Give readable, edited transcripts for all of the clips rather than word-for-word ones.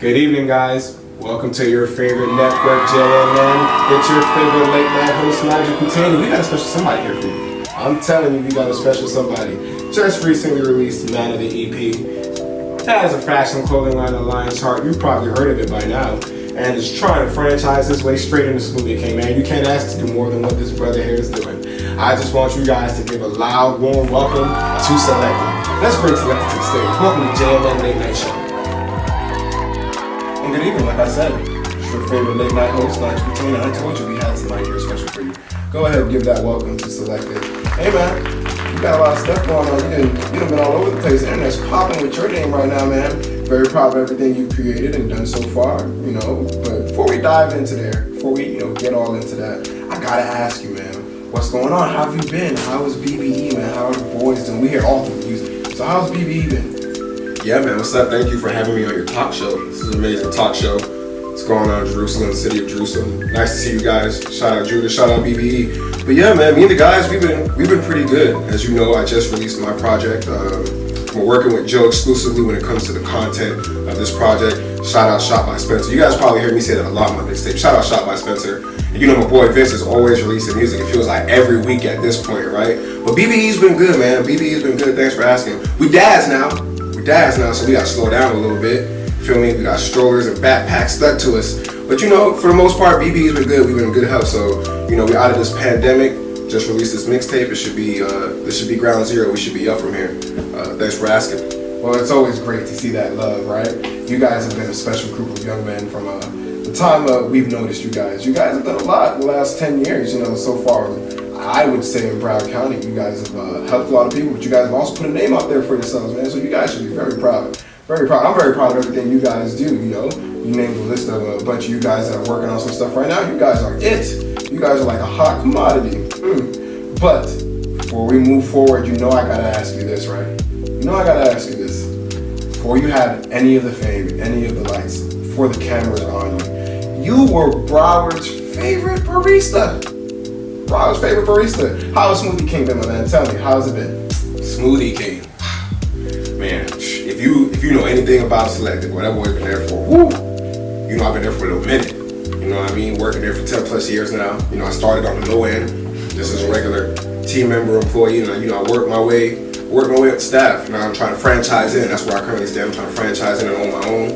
Good evening, guys. Welcome to your favorite network, JMN. It's your favorite late night host, Nigel. We got a special somebody here for you. I'm telling you, we got a special somebody. Just recently released Manna The EP. It has a fashion clothing line, Alliance Heart. You've probably heard of it by now. And is trying to franchise this way straight into Smoothie King, man. You can't ask to do more than what this brother here is doing. I just want you guys to give a loud, warm welcome to Sylected. Let's bring Sylected to the stage. Welcome to JMN Late Night Show. And good evening, like I said, it's your favorite late night host, Nigel. I told you we had somebody here special for you. Go ahead and give that welcome to Sylected. Hey man, you got a lot of stuff going on. You done been all over the place. The internet's popping with your name right now, man. Very proud of everything you've created and done so far, But before we dive into there, before we, get all into that, I gotta ask you, man, what's going on? How have you been? How is BBE, man? How are the boys doing? We hear all the music. So how's BBE been? Yeah, man, what's up? Thank you for having me on your talk show. This is an amazing talk show. It's going on in Jerusalem, the city of Jerusalem. Nice to see you guys. Shout out Judah, shout out BBE. But yeah, man, me and the guys, we've been pretty good. As you know, I just released my project. We're working with Joe exclusively when it comes to the content of this project. Shout out Shot by Spencer. You guys probably heard me say that a lot on my mixtape. Shout out Shot by Spencer. And my boy Vince is always releasing music. It feels like every week at this point, right? But BBE's been good, man. BBE's been good. Thanks for asking. We dads now, so we gotta slow down a little bit. Feel me? We got strollers and backpacks stuck to us. But for the most part, BBE's been good. We've been in good health. So, we're out of this pandemic. Just released this mixtape. It should be this should be ground zero. We should be up from here. Thanks for asking. Well, it's always great to see that love, right? You guys have been a special group of young men from the time we've noticed you guys. You guys have done a lot in the last 10 years, so far. I would say in Broward County, you guys have helped a lot of people, but you guys have also put a name out there for yourselves, man. So you guys should be very proud. Very proud. I'm very proud of everything you guys do, You named a list of a bunch of you guys that are working on some stuff right now. You guys are it. You guys are like a hot commodity. But before we move forward, I gotta ask you this, right? I gotta ask you this. Before you had any of the fame, any of the lights, before the cameras are on you were Broward's favorite barista. How has Smoothie King been, my man? Tell me, how's it been? Smoothie King. Man, if you know anything about Sylected, boy, that boy's been there for I've been there for a little minute. You know what I mean? Working there for 10 plus years now. I started on the low end, just as a regular team member, employee, and I work my way up to staff. I'm trying to franchise in. That's where I currently stand. I'm trying to franchise in and own my own.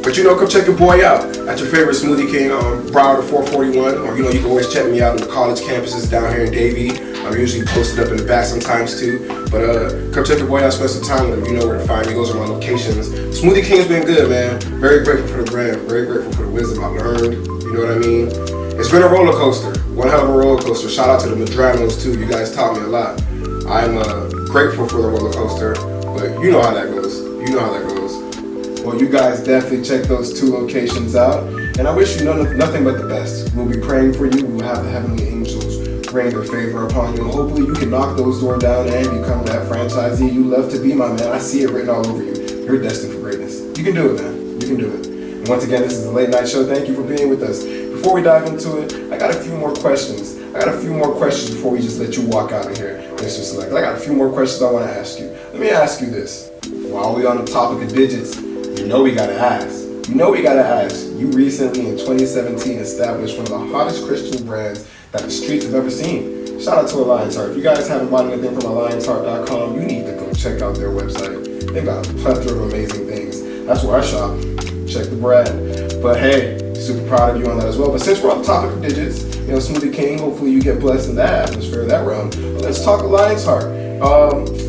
But come check your boy out at your favorite Smoothie King, Broward 441, or you can always check me out on the college campuses down here in Davie. I'm usually posted up in the back sometimes too. But come check your boy out, spend some time with him. You know where to find me. Those are my locations. Smoothie King's been good, man. Very grateful for the brand. Very grateful for the wisdom I've learned. You know what I mean? It's been a roller coaster. One hell of a roller coaster. Shout out to the Madranos too. You guys taught me a lot. I'm grateful for the roller coaster, but you know how that goes. Well, you guys definitely check those two locations out, and I wish you nothing but the best. We'll be praying for you. We will have the heavenly angels rain their favor upon you, and hopefully you can knock those doors down and become that franchisee you love to be, my man. I see it written all over you. You're destined for greatness. You can do it, man. You can do it. And once again, this is the Late Night Show. Thank you for being with us. Before we dive into it, I got a few more questions. Before we just let you walk out of here, Mr. Select. I got a few more questions I want to ask you. Let me ask you this. While we're on the topic of digits, we gotta ask. You recently in 2017 established one of the hottest Christian brands that the streets have ever seen. Shout out to Alliance Heart. If you guys haven't bought anything from AllianceHeart.com, you need to go check out their website. They've got a plethora of amazing things. That's where I shop. Check the brand. But hey, super proud of you on that as well. But since we're on the topic of digits, Smoothie King, hopefully you get blessed in that atmosphere, that realm. But let's talk Alliance Heart.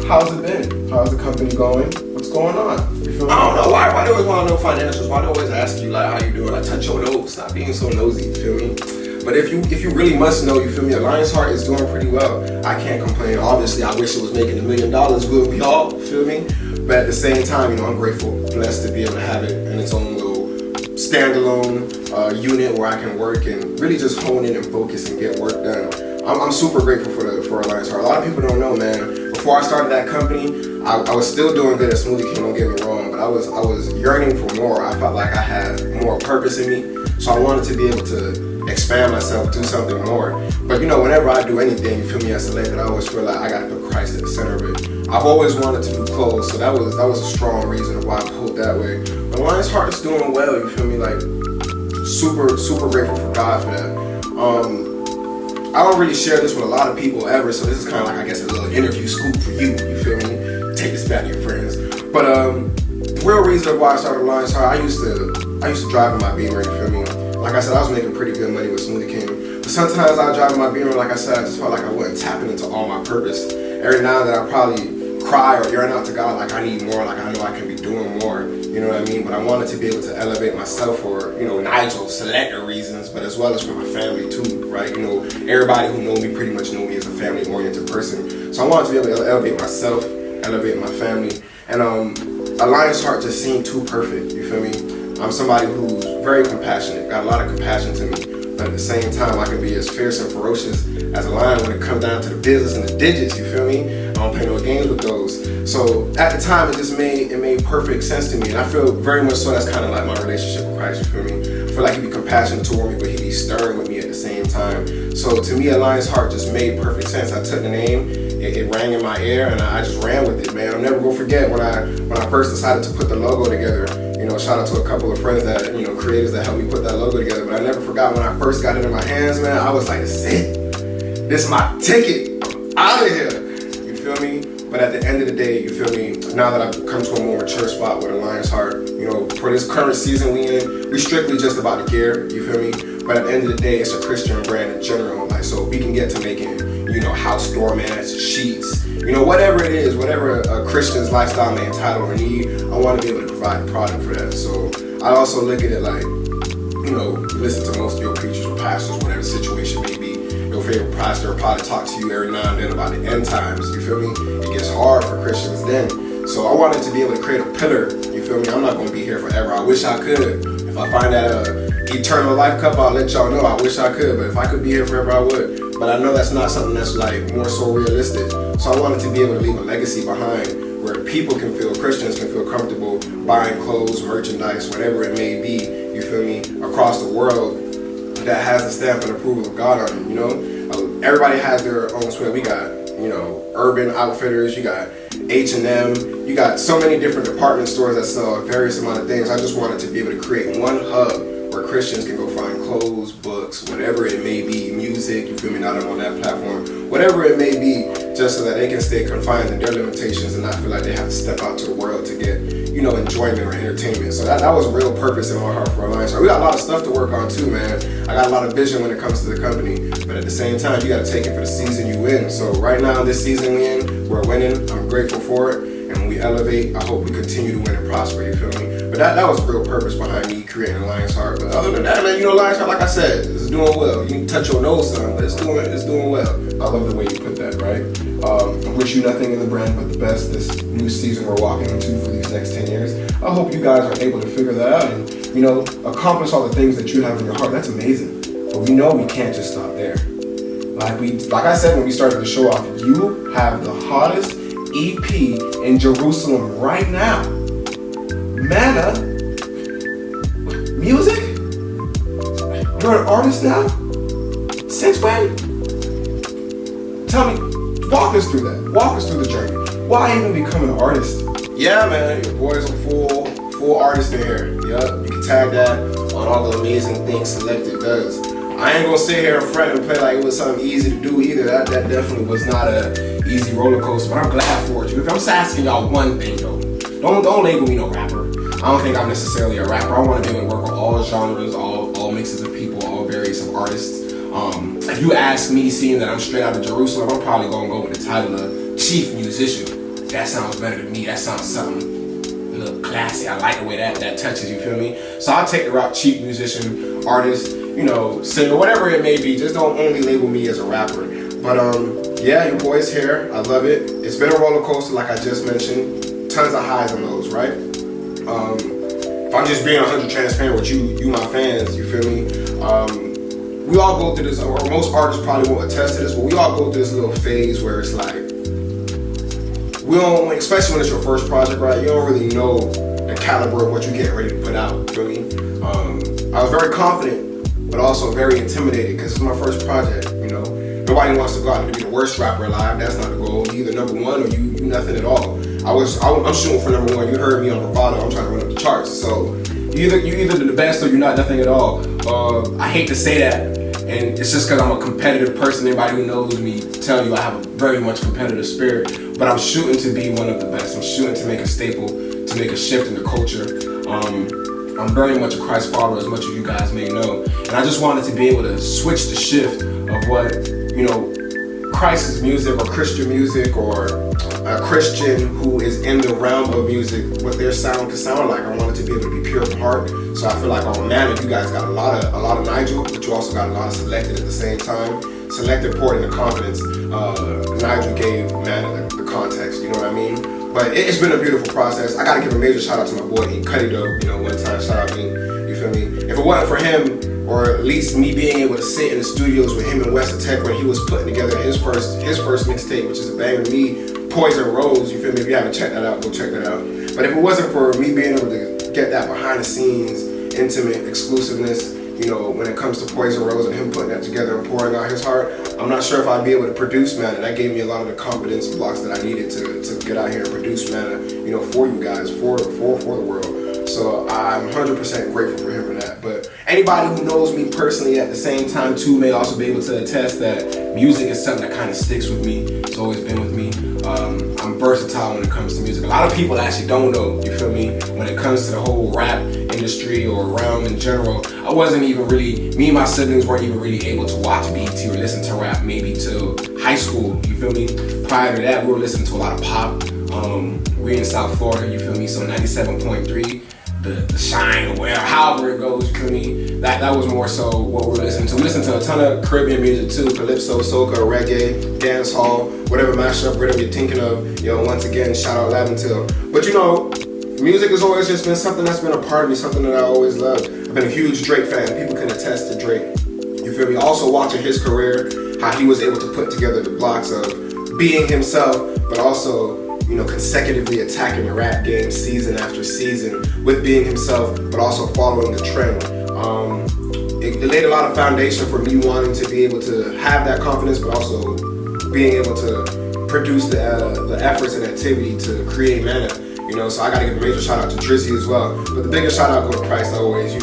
How's it been? How's the company going? What's going on? I don't know why they always want to know financials. Why they always ask you how you doing? Touch your nose. Stop being so nosy. You feel me? But if you really must know, you feel me? Alliance Heart is doing pretty well. I can't complain. Obviously, I wish it was making $1 million. Will we all? Feel me? But at the same time, I'm grateful, blessed to be able to have it in its own little standalone unit where I can work and really just hone in and focus and get work done. I'm super grateful for Alliance Heart. A lot of people don't know, man. Before I started that company, I was still doing good at Smoothie King, don't get me wrong, but I was yearning for more. I felt like I had more purpose in me, so I wanted to be able to expand myself, do something more. But whenever I do anything, you feel me, as Sylected, I always feel like I gotta put Christ at the center of it. I've always wanted to do clothes, so that was a strong reason why I pulled it that way. But Alliance Heart is doing well, you feel me? Like, super, super grateful for God for that. I don't really share this with a lot of people ever, so this is kind of like, I guess, a little interview scoop for you feel me? Take this back to your friends. But real reason why I started Alliance Heart, I used to drive in my Beamer, you feel me? Like I said, I was making pretty good money with Smoothie King. But sometimes I drive in my Beamer, like I said, I just felt like I wasn't tapping into all my purpose. Every now and then I probably cry or yearn out to God, like I need more, like I know I can be doing more, you know what I mean? But I wanted to be able to elevate myself for, you know, Nigel, Sylected reasons, but as well as for my family too, right? You know, everybody who knows me pretty much know me as a family-oriented person. So I wanted to be able to elevate myself, elevate my family, and Alliance Heart just seemed too perfect, you feel me? I'm somebody who's very compassionate, got a lot of compassion to me, but at the same time I can be as fierce and ferocious as a lion when it comes down to the business and the digits, you feel me? I don't play no games with those. So at the time it made perfect sense to me, and I feel very much so that's kind of like my relationship with Christ, you feel me? I feel like he'd be compassionate toward me, but he'd be stern with me at the same time. So to me, Alliance Heart just made perfect sense. I took the name, it rang in my ear, and I just ran with it, man. I'll never go forget when I first decided to put the logo together. You know, shout out to a couple of friends that, you know, creators that helped me put that logo together. But I never forgot when I first got it in my hands, man, I was like, this is it. This is my ticket. I'm out of here. You feel me? But at the end of the day, you feel me, now that I've come to a more mature spot with Alliance Heart, you know, for this current season we in, we strictly just about the gear, you feel me? But at the end of the day, it's a Christian brand in general. Like, so we can get to making, you know, house doormats, sheets, you know, whatever it is, whatever a Christian's lifestyle may entitle or need, I want to be able to provide a product for that. So I also look at it like, you know, you listen to most of your preachers or pastors, whatever the situation may be. Your favorite pastor will probably talk to you every now and then about the end times, you feel me? It gets hard for Christians then. So I wanted to be able to create a pillar, you feel me? I'm not going to be here forever. I wish I could. If I find that eternal life cup, I'll let y'all know. I wish I could, but if I could be here forever, I would. But I know that's not something that's like more so realistic. So I wanted to be able to leave a legacy behind where people can feel, Christians can feel comfortable buying clothes, merchandise, whatever it may be, you feel me, across the world that has the stamp and approval of God on it, you know? Everybody has their own swag. We got, you know, Urban Outfitters, you got H&M, you got so many different department stores that sell various amount of things. I just wanted to be able to create one hub where Christians can go find clothes, books, whatever it may be, music, you feel me, not on that platform, whatever it may be, just so that they can stay confined in their limitations and not feel like they have to step out to the world to get, you know, enjoyment or entertainment. So that was a real purpose in my heart for Alliance. So we got a lot of stuff to work on too, man. I got a lot of vision when it comes to the company, but at the same time, you got to take it for the season you win. So right now, this season we in, we're winning. I'm grateful for it. And when we elevate, I hope we continue to win and prosper, you feel me? But that was real purpose behind me creating Alliance Heart. But other than that, man, you know, Alliance Heart, like I said, it's doing well. You can touch your nose, son, but it's doing well. I love the way you put that, right? I wish you nothing in the brand but the best this new season we're walking into for these next 10 years. I hope you guys are able to figure that out and, you know, accomplish all the things that you have in your heart. That's amazing. But we know we can't just stop there. Like I said when we started the show off, you have the hottest EP in Jerusalem right now. Manna Music? You're an artist now? Since when? Tell me, walk us through that. Walk us through the journey. Why even become an artist? Yeah, man, your boy's a full artist in here. Yup, you can tag that on all the amazing things Sylected does. I ain't gonna sit here in front and play like it was something easy to do either. That definitely was not a easy roller coaster, but I'm glad for you. If I'm just asking y'all one thing though, don't label me no rapper. I don't think I'm necessarily a rapper. I want to be able to work with all genres, all mixes of people, all various of artists. If you ask me, seeing that I'm straight out of Jerusalem, I'm probably gonna go with the title of Chief Musician. That sounds better to me. That sounds something a little classy. I like the way that touches, you feel me? So I'll take the route Chief Musician, artist, you know, singer, whatever it may be. Just don't only label me as a rapper. But yeah, your boy's here. I love it. It's been a roller coaster, like I just mentioned. Tons of highs and lows, right? If I'm just being 100 transparent with you my fans, you feel me? We all go through this, or most artists probably won't attest to this, but we all go through this little phase where it's like, we don't, especially when it's your first project, right? You don't really know the caliber of what you're getting ready to put out, you feel me? I was very confident, but also very intimidated because it's my first project, you know? Nobody wants to go out and be the worst rapper alive. That's not the goal. You either number one or you nothing at all. I'm shooting for number one. You heard me on Bravado. I'm trying to run up the charts. So you either the best or you're not nothing at all. I hate to say that, and it's just because I'm a competitive person. Anybody who knows me tell you I have a very much competitive spirit. But I'm shooting to be one of the best. I'm shooting to make a staple, to make a shift in the culture. I'm very much a Christ follower, as much as you guys may know. And I just wanted to be able to switch the shift of what, Christ's music or Christian music or a Christian who is in the realm of music, what their sound could sound like. I wanted to be able to be pure from heart. So I feel like on Manna, you guys got a lot of Nigel, but you also got a lot of Sylected at the same time. Sylected poured in the confidence. Nigel gave Manna the context, you know what I mean? But it's been a beautiful process. I gotta give a major shout out to my boy Cuddy though. One time, shout out me. You feel me? If it wasn't for him, or at least me being able to sit in the studios with him and West Tech when he was putting together his first mixtape, which is a banger to me, Poison Rose. You feel me? If you haven't checked that out, go check that out. But if it wasn't for me being able to get that behind the scenes, intimate exclusiveness, when it comes to Poison Rose and him putting that together and pouring out his heart, I'm not sure if I'd be able to produce Manna. That gave me a lot of the confidence blocks that I needed to get out here and produce Manna, for you guys, for the world. So I'm 100% grateful for him for that. But anybody who knows me personally at the same time too may also be able to attest that music is something that kind of sticks with me. It's always been with me. I'm versatile when it comes to music. A lot of people actually don't know, you feel me, when it comes to the whole rap industry or realm in general. I wasn't even really, me and my siblings weren't even really able to watch BET or listen to rap maybe till high school, you feel me? Prior to that, we were listening to a lot of pop. We're in South Florida, you feel me? So 97.3, the Shine or wherever, however it goes, you feel me? That was more so what we're listening to. We listen to a ton of Caribbean music too, calypso, soca, reggae, dance hall, whatever mashup rhythm you're thinking of. Once again, shout out Laventille. But music has always just been something that's been a part of me, something that I always loved. I've been a huge Drake fan. People can attest to Drake. You feel me? Also watching his career, how he was able to put together the blocks of being himself, but also, consecutively attacking the rap game season after season with being himself, but also following the trend. It laid a lot of foundation for me wanting to be able to have that confidence, but also being able to produce the efforts and activity to create Manna. So I gotta give a major shout out to Drizzy as well. But the biggest shout out go to Christ always, I'm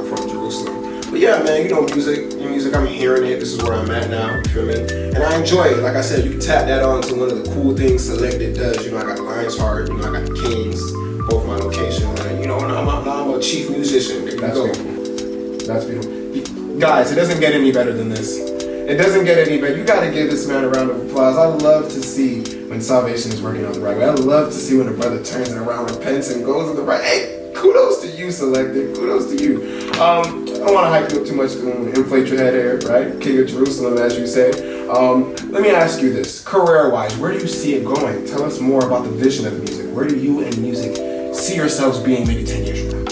from Jerusalem. But yeah, man, music, I'm hearing it. This is where I'm at now, you feel me? And I enjoy it. Like I said, you can tap that on to one of the cool things Sylected does. I got the Lions Heart, I got the Kings, both my locations. And, and I'm a chief musician. That's beautiful. That's beautiful. Guys, it doesn't get any better than this. It doesn't get any better. You gotta give this man a round of applause. I love to see when salvation is working out the right way. I love to see when the brother turns it around, repents, and goes in the right. Hey, kudos to you, Sylected. Kudos to you. I don't want to hype you up too much to inflate your head here, right? King of Jerusalem, as you say. Let me ask you this: career-wise, where do you see it going? Tell us more about the vision of music. Where do you and music see yourselves being maybe 10 years from now?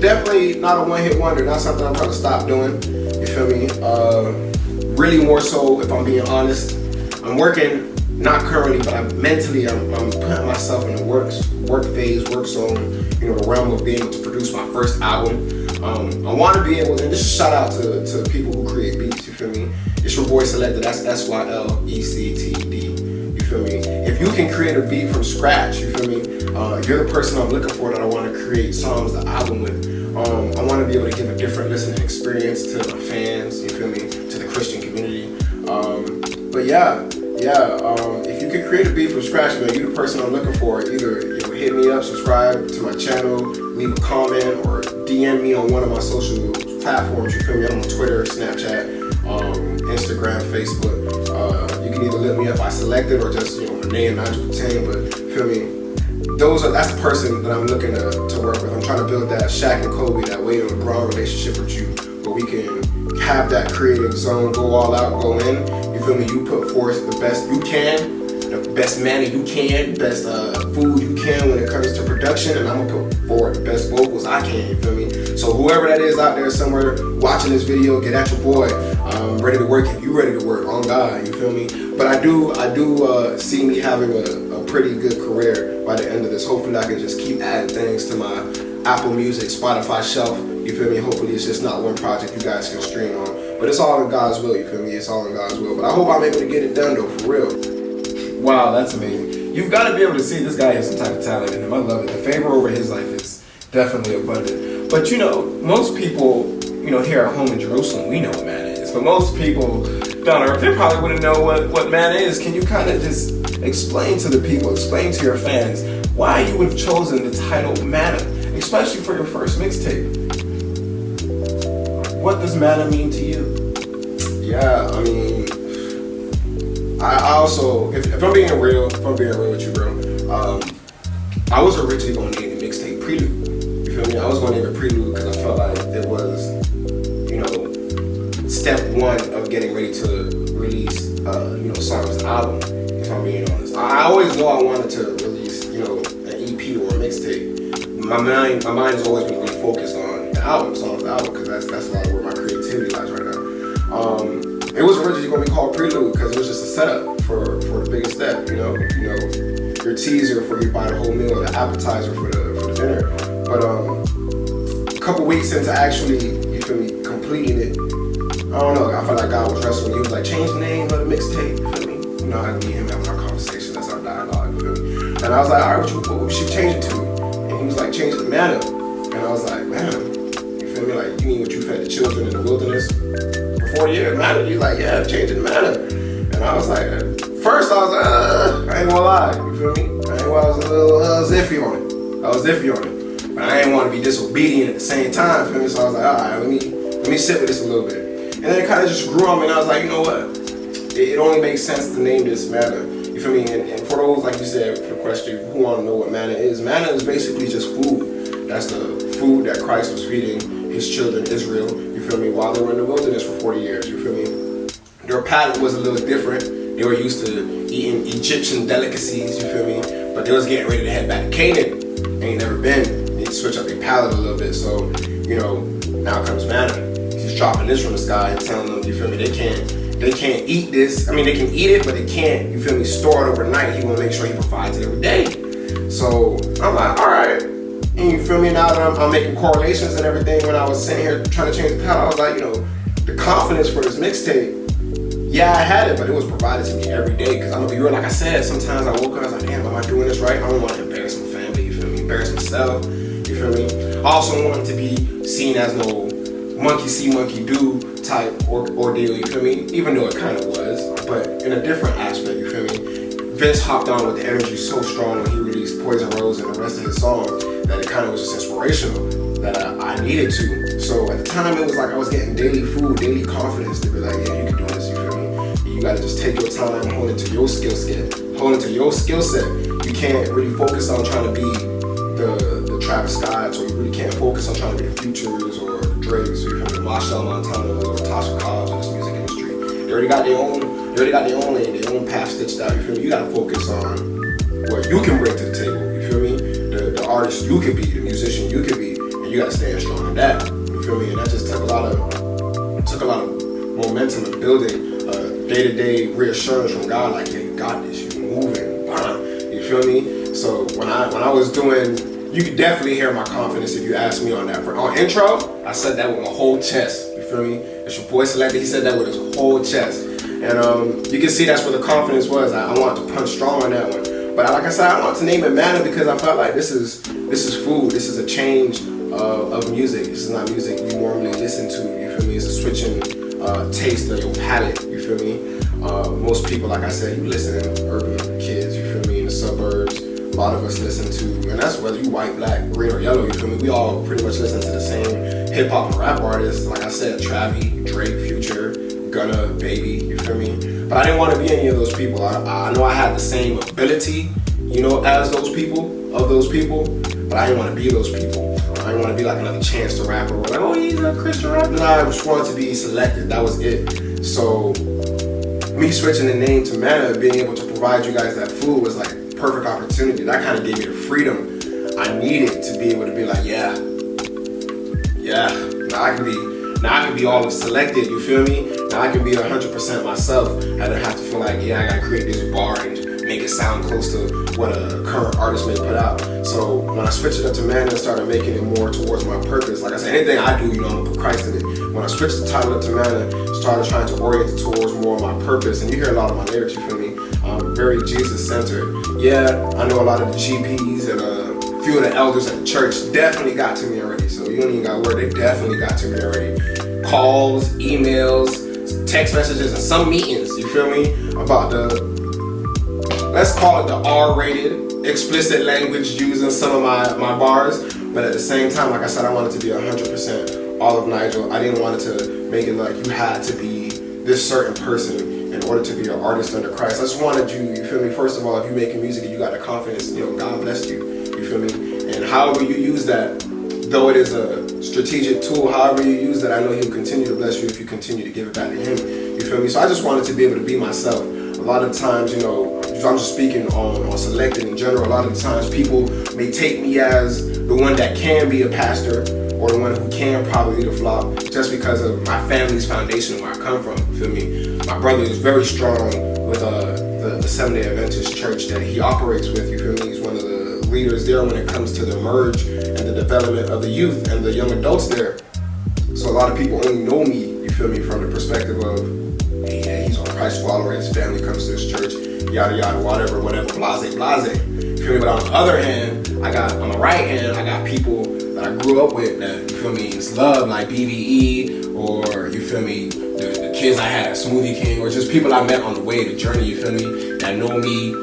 Definitely not a one-hit wonder. That's something I'm trying to stop doing. You feel me? Really more so, if I'm being honest, I'm working, not currently, but I'm putting myself in the work phase, work zone, the realm of being able to produce my first album. I want to be able to, and this is a shout out to people who create beats, you feel me? It's your boy Sylected, that's Sylected. You feel me? If you can create a beat from scratch, you feel me? You're the person I'm looking for that I want to create songs, the album with. I want to be able to give a different listening experience to my fans, you feel me, to the Christian community. But if you can create a beat from scratch, man, you're the person I'm looking for. Either hit me up, subscribe to my channel, leave a comment, or DM me on one of my social platforms, you feel me? I'm on Twitter, Snapchat, Instagram, Facebook. You can either look me up by Sylected or just, my name, Nigel, but feel me? That's the person that I'm looking to work with. I'm trying to build that Shaq and Kobe, that Wade and LeBron relationship with you, where we can have that creative zone, go all out, go in. You feel me? You put forth the best you can, the best manner you can, best food you can when it comes to production, and I'm gonna put forward the best vocals I can. You feel me? So whoever that is out there somewhere watching this video, get at your boy. I'm ready to work. If you ready to work, on God. You feel me? But I do see me having a pretty good career by the end of this. Hopefully I can just keep adding things to my Apple Music, Spotify shelf. You feel me? Hopefully it's just not one project you guys can stream on. But it's all in God's will, you feel me? It's all in God's will. But I hope I'm able to get it done though, for real. Wow, that's amazing. you've got to be able to see this guy has some type of talent in him. I love it. The favor over his life is definitely abundant. But you know, most people, you know, here at home in Jerusalem, we know what manna is. But most people down Earth, they probably wouldn't know what manna is. Can you kind of just explain to the people, explain to your fans why you would have chosen the title Manna, especially for your first mixtape? What does manna mean to you? Yeah, I mean, I also, if I'm being real with you, bro, I was originally going to name the mixtape Prelude. You feel me? I was going to name it Prelude because I felt like it was, you know, step one of getting ready to release, you know, Simon's album. If I'm being honest, I always know I wanted to release, you know, an EP or a mixtape. My mind has always been really focused on the album, Simon's album, because that's a lot of where my creativity lies right now. It was originally going to be called Prelude because it was just a setup for the biggest step, you know, your teaser for you buy the whole meal, the appetizer for the dinner. But a couple weeks into actually, you feel me, completing it, I don't know, I felt like God was wrestling. He was like, change the name of the mixtape, you feel me? You know, I me and him having our conversation, that's our dialogue, you feel me? And I was like, all right, what we should change it to? And he was like, change it to Manna. And I was like, Manna, you feel me? Like, you mean what you fed the children in the wilderness? 40 years, Manna? He's like, yeah, change it to Manna. And I was like, first I was like, I ain't gonna lie, you feel me? I was a little iffy on it. I was iffy on it. But I didn't want to be disobedient at the same time, feel me? So I was like, all right, let me sit with this a little bit. And then it kind of just grew on me, and I was like, you know what? It only makes sense to name this Manna. You feel me? And for those, like you said, for the question, who want to know what manna is is basically just food. That's the food that Christ was feeding his children, Israel, you feel me, while they were in the wilderness for 40 years, you feel me? Their palate was a little different. They were used to eating Egyptian delicacies, you feel me? But they was getting ready to head back to Canaan. They ain't never been. They need to switch up their palate a little bit. So, you know, now comes manna. He's dropping this from the sky and telling them, you feel me, they can't eat this. I mean, they can eat it, but they can't, you feel me, store it overnight. He want to make sure he provides it every day. So I'm like, all right. And you feel me, now that I'm making correlations and everything, when I was sitting here trying to change the palette, I was like, you know, the confidence for this mixtape, yeah, I had it, but it was provided to me every day. Because I'm gonna be real, like I said, sometimes I woke up, I was like, damn, am I doing this right? I don't want to embarrass my family, you feel me, embarrass myself, you feel me? I also wanted to be seen as no monkey see, monkey do type ordeal, you feel me? Even though it kind of was, but in a different aspect, you feel me? Vince hopped on with the energy so strong when he released Poison Rose and the rest of his song that it kind of was just inspirational that I needed to. So at the time, it was like I was getting daily food, daily confidence to be like, yeah, you can do this, you feel me? You gotta just take your time, hold into your skill set. You can't really focus on trying to be the Travis Scotts, or you really can't focus on trying to be the Futures or the Drakes, or you feel me, Marshall Montana or Tasha Cobbs in this music industry. They already got their own lane, their own path stitched out, you feel me? You gotta focus on what you can bring to the table, you feel me? The artist you could be, the musician you could be, and you gotta stand strong in that, you feel me? And that just took a lot of momentum and building, day-to-day reassurance from God, like, yeah, you got this, you moving, you feel me? So when I was doing, you could definitely hear my confidence if you asked me on that. On intro, I said that with my whole chest, you feel me? It's your boy Sylected, he said that with his whole chest. And you can see that's where the confidence was. I wanted to punch strong on that one. But like I said, I wanted to name it Manna because I felt like this is food. This is a change of music. This is not music you normally listen to, you feel me? It's a switching taste of your palate, you feel me? Most people, like I said, you listen to urban kids, you feel me, in the suburbs. A lot of us listen to, and that's whether you white, black, green, or yellow, you feel me? We all pretty much listen to the same hip hop and rap artists. Like I said, Travis, Drake, Future, Gunna, Baby, you feel me? But I didn't want to be any of those people. I know I had the same ability, you know, as those people, but I didn't want to be those people. I didn't want to be like another Chance the Rapper, or like, oh, he's a Christian rapper. Nah, I just wanted to be Sylected, that was it. So, me switching the name to Manna, being able to provide you guys that food was like a perfect opportunity. That kind of gave me the freedom I needed to be able to be like, yeah, now I can be all of Sylected, you feel me? Now I can be 100% myself. I don't have to feel like, yeah, I gotta create this bar and make it sound close to what a current artist may put out. So when I switched it up to Manna and started making it more towards my purpose, like I said, anything I do, you know, I'm gonna put Christ in it. When I switched the title up to Manna, started trying to orient it towards more of my purpose, and you hear a lot of my lyrics, you feel me? very Jesus centered. Yeah, I know a lot of the GPs and a few of the elders at the church definitely got to me already. So you don't even got word, they definitely got to me already. Calls, emails, text messages, and some meetings, you feel me? About the, let's call it the R-rated, explicit language used in some of my bars. But at the same time, like I said, I wanted to be 100% all of Nigel. I didn't want it to make it like you had to be this certain person in order to be an artist under Christ. I just wanted you feel me? First of all, if you're making music and you got the confidence, God bless you feel me? And however you use that, though it is a strategic tool, however you use that, I know He'll continue to bless you if you continue to give it back to Him, you feel me? So I just wanted to be able to be myself. A lot of times, I'm just speaking on Sylected in general, a lot of the times people may take me as the one that can be a pastor or the one who can probably lead a flock just because of my family's foundation, where I come from, feel me? My brother is very strong with the Seventh-day Adventist church that he operates with, you feel me? He's one of the leaders there when it comes to the merge and the development of the youth and the young adults there. So a lot of people only know me, you feel me, from the perspective of, hey, yeah, he's a Christ follower, his family comes to this church, yada yada, whatever, blase, blase. You feel me? But on the other hand, on the right hand, I got people that I grew up with that, you feel me, it's love, like BBE, or you feel me, the kids I had at Smoothie King, or just people I met on the way, the journey, you feel me, that know me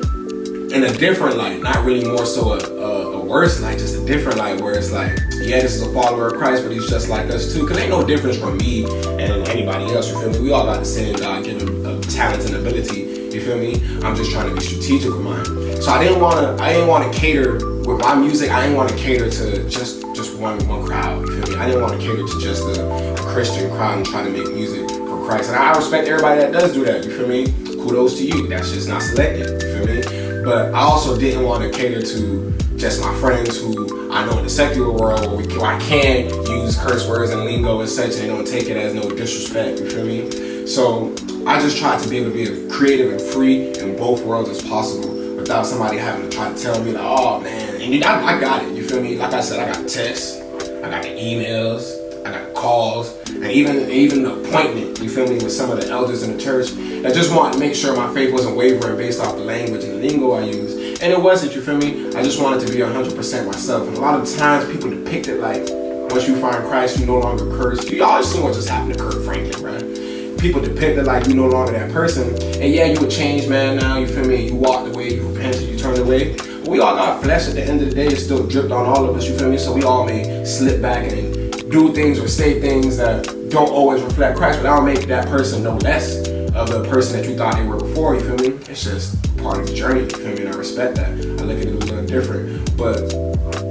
in a different light, not really more so a worse light, just a different light where it's like, yeah, this is a follower of Christ, but he's just like us too. Cause ain't no difference from me and anybody else, you feel me? We all got the same God-given talent and ability, you feel me? I'm just trying to be strategic with mine. So I didn't want to cater with my music. I didn't want to cater to just one crowd, you feel me? I didn't want to cater to just a Christian crowd and try to make music for Christ. And I respect everybody that does do that, you feel me? Kudos to you. That's just not Sylected, you feel me? But I also didn't want to cater to just my friends who I know in the secular world where I can use curse words and lingo and such, and they don't take it as no disrespect, you feel me? So I just tried to be able to be as creative and free in both worlds as possible without somebody having to try to tell me like, oh man, and I got it, you feel me? Like I said, I got texts, I got the emails, I got calls, and even the appointment, you feel me, with some of the elders in the church that just wanted to make sure my faith wasn't wavering based off the language and the lingo I use. And it wasn't, you feel me? I just wanted to be 100% myself. And a lot of the times people depict it like, once you find Christ, you no longer curse. You always seen what just happened to Kurt Franklin, right? People depict it like you no longer that person. And yeah, you a changed man now, you feel me? You walked away, you repented, you turned away. But we all got flesh at the end of the day. It's still dripped on all of us, you feel me? So we all may slip back and do things or say things that don't always reflect Christ, but I don't make that person no less of the person that you thought they were before, you feel me? It's just part of the journey, you feel me? And I respect that. I look at it a little different. But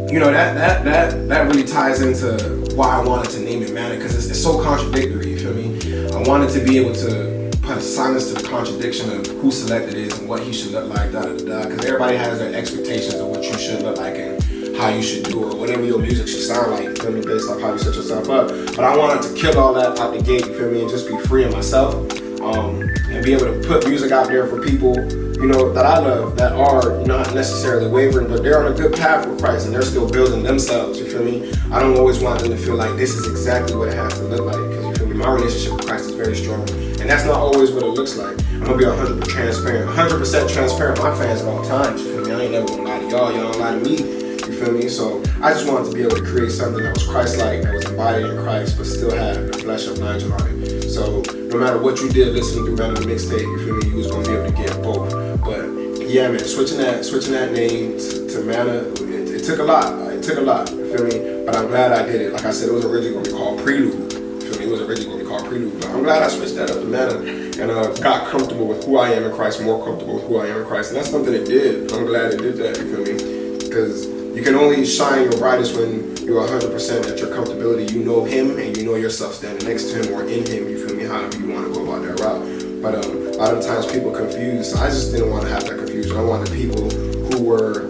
that really ties into why I wanted to name it Manna, because it's so contradictory, you feel me? I wanted to be able to put a silence to the contradiction of who Sylected is and what he should look like, because everybody has their expectations of what you should look like and how you should do or whatever your music should sound like, you feel me, based off how you set yourself up. But I wanted to kill all that out the gate, you feel me, and just be free in myself, and be able to put music out there for people, that I love, that are not necessarily wavering, but they're on a good path with Christ and they're still building themselves, you feel me? I don't always want them to feel like this is exactly what it has to look like, because you feel me, my relationship with Christ is very strong, and that's not always what it looks like. I'm gonna be 100% transparent with my fans at all times, you feel me? I ain't never gonna lie to y'all don't lie to me, you feel me? So I just wanted to be able to create something that was Christ-like, that was embodied in Christ, but still had the flesh of Nigel on it. So no matter what you did listening through Manna The Mixtape, you feel me, you was gonna be able to get both. But yeah, man, switching that name to Manna, it took a lot. It took a lot, you feel me? But I'm glad I did it. Like I said, it was originally gonna be called Prelude. You feel me? It was originally gonna be called Prelude. But I'm glad I switched that up to Manna and got comfortable with who I am in Christ, more comfortable with who I am in Christ. And that's something it did. I'm glad it did that, you feel me? Because you can only shine your brightest when you're 100% at your comfortability. You know Him and you know yourself standing next to Him or in Him, you feel me, however you want to go about that route. But a lot of times people confuse, so I just didn't want to have that confusion. I wanted people who were,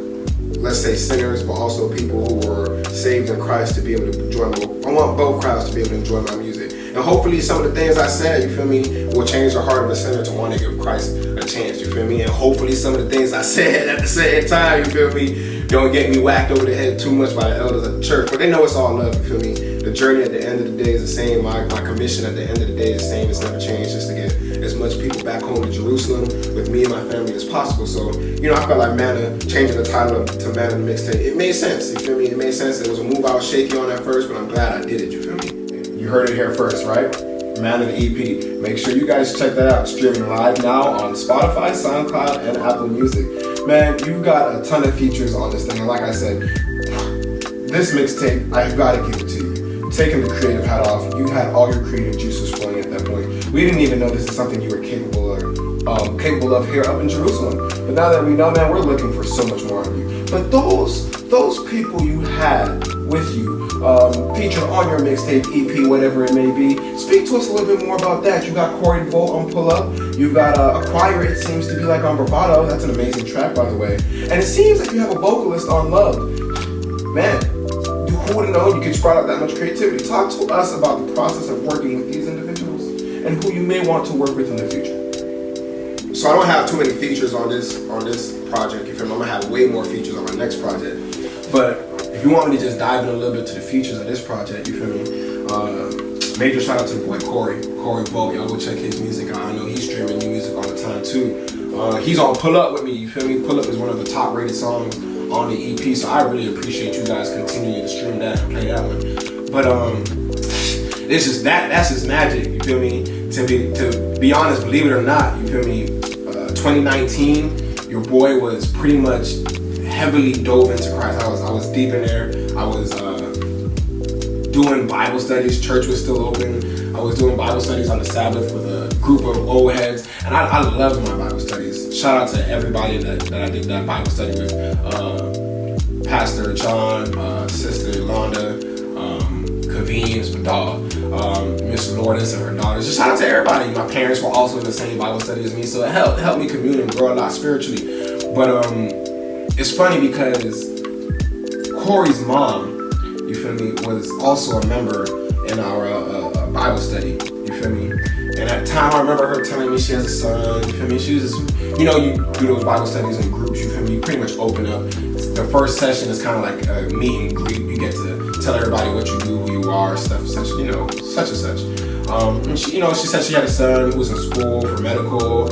let's say, sinners, but also people who were saved in Christ to be able to enjoy both. I want both crowds to be able to enjoy my music. And hopefully some of the things I said, you feel me, will change the heart of a sinner to want to give Christ a chance, you feel me? And hopefully some of the things I said at the same time, you feel me, don't get me whacked over the head too much by the elders at the church, but they know it's all love, you feel me? The journey at the end of the day is the same. My commission at the end of the day is the same. It's never changed, just to get as much people back home to Jerusalem with me and my family as possible. So, you know, I felt like Manna, changing the title to Manna The Mixtape, it made sense, you feel me? It made sense. It was a move I was shaky on at first, but I'm glad I did it, you feel me? You heard it here first, right? Manna the EP. Make sure you guys check that out. Streaming live now on Spotify, SoundCloud, and Apple Music. Man, you've got a ton of features on this thing. And like I said, this mixtape, I've got to give it to you. Taking the creative hat off, you had all your creative juices flowing at that point. We didn't even know this is something you were capable of here up in Jerusalem. But now that we know, man, we're looking for so much more of you. But those people you had with you, featured on your mixtape, EP, whatever it may be, speak to us a little bit more about that. You got Corey Volt on Pull Up. You've got Acquire It Seems to Be Like on Bravado. That's an amazing track, by the way. And it seems like you have a vocalist on Love. Man, who would have known you could sprout out that much creativity? Talk to us about the process of working with these individuals and who you may want to work with in the future. So I don't have too many features on this project, you feel me? I'm gonna have way more features on my next project. But if you want me to just dive in a little bit to the features of this project, you feel me? Major shout out to the boy Corey Volt. Y'all go check his music out. I know he's streaming new music all the time too. He's on Pull Up with me, you feel me? Pull Up is one of the top rated songs on the EP, so I really appreciate you guys continuing to stream that and play that one. But it's just that's just magic, you feel me? To be honest, believe it or not, you feel me? 2019, your boy was pretty much heavily dove into Christ. I was deep in there. I was doing Bible studies. Church was still open. I was doing Bible studies on the Sabbath with a group of old heads, and I loved my Bible studies. Shout out to everybody that I did that Bible study with. Pastor John, Sister Yolanda, Kaveen, his dog, Miss Lourdes and her daughters. Just shout out to everybody. My parents were also in the same Bible study as me, so it helped me commune and grow a lot spiritually. But it's funny because Corey's mom, you feel me, was also a member in our Bible study, you feel me? And at the time, I remember her telling me she has a son, you feel me? She was just, you know, you do those Bible studies in groups, you feel me? You pretty much open up. The first session is kind of like a meet and greet. You get to tell everybody what you do, who you are, stuff, such, you know, such and such. And she, you know, she said she had a son who was in school for medical.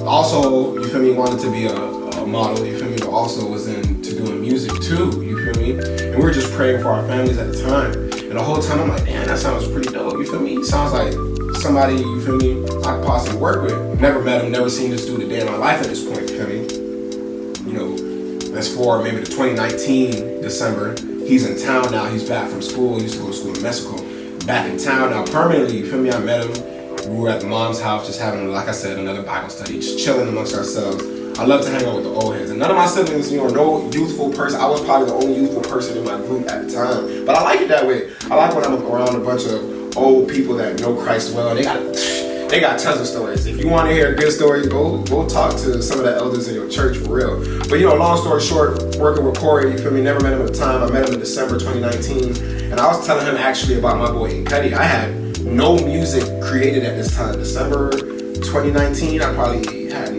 Also, you feel me, wanted to be a model, you feel me, but also was into doing music too, you feel me? And we were just praying for our families at the time. And the whole time I'm like, damn, that sounds pretty dope, you feel me? Sounds like somebody, you feel me, I could possibly work with. Never met him, never seen this dude a day in my life at this point, you feel me? You know, as for maybe the 2019 December, he's in town now, he's back from school, he used to go to school in Mexico. Back in town now permanently, you feel me? I met him. We were at the mom's house just having, like I said, another Bible study, just chilling amongst ourselves. I love to hang out with the old heads. And none of my siblings, you know, no youthful person. I was probably the only youthful person in my group at the time. But I like it that way. I like when I'm around a bunch of old people that know Christ well. They got tons of stories. If you want to hear good stories, go talk to some of the elders in your church for real. But you know, long story short, working with Corey, you feel me, never met him at the time. I met him in December 2019. And I was telling him actually about my boy Cuddy. I had no music created at this time. December 2019, I probably had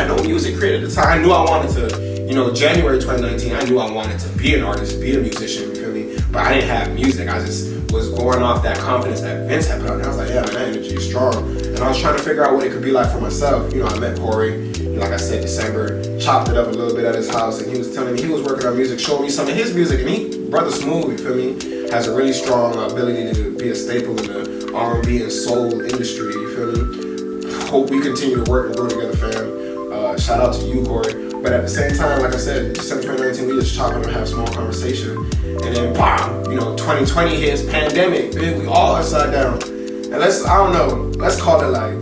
no music created at the time. I knew I wanted to, you know, January 2019, I knew I wanted to be an artist, be a musician, you feel me? But I didn't have music. I just was going off that confidence that Vince had put out. And I was like, yeah, man, that energy is strong. And I was trying to figure out what it could be like for myself. You know, I met Corey, like I said, December, chopped it up a little bit at his house, and he was telling me he was working on music, showing me some of his music, and Brother Smooth, you feel me, has a really strong ability to be a staple in the R&B and soul industry, you feel me? Hope we continue to work and grow together, fam. Shout out to you, Corey. But at the same time, like I said, December 2019, we just chop it and have a small conversation. And then, bam, you know, 2020 hits, pandemic, man, we all upside down. And let's call it like,